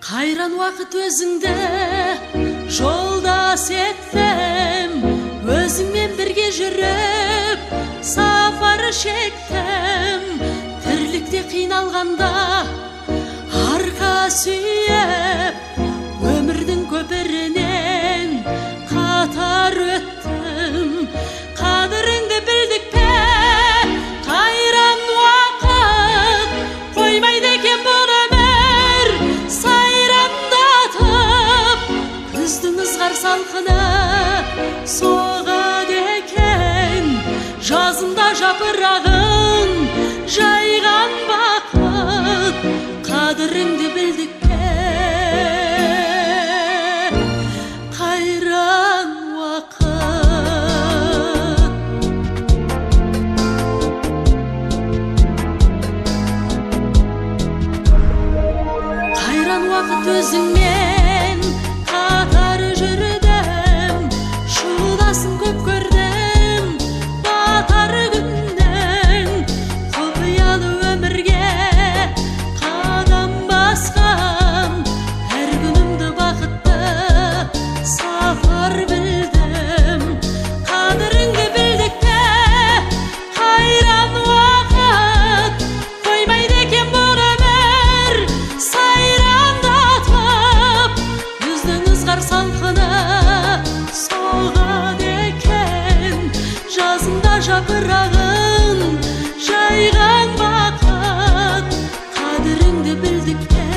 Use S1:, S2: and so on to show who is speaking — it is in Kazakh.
S1: Қайран уақыт өзіңді жолдас еттім, өзіңмен бірге жүріп сапар шектім. Тірлікте қиналғанда арқа сүйеп, өмірдің көпірінен қатар өттім. Қадіріңді білдік пе, қайран уақыт, қоймайды екен бұл өмір сайрандатып. Күздің ызғар салқыны соғады екен, жазында жапырағын жайған бақыт. Қадіріңді білдік пе, қайран уақыт. Қайран уақыт өзіңмен қатар жүрдім, шудасын көп көрдім батар күннен. Құпиялы өмірге қадам басқан, әр күнімді бақытты сапар білдім. Қадіріңді білдік пе, қайран уақыт, қоймайды екен бұл өмір сайрандатып. Күздің ызғар салқыны соғады екен, жазында жапырағын жайған бақыт. Қадіріңді білдік пе,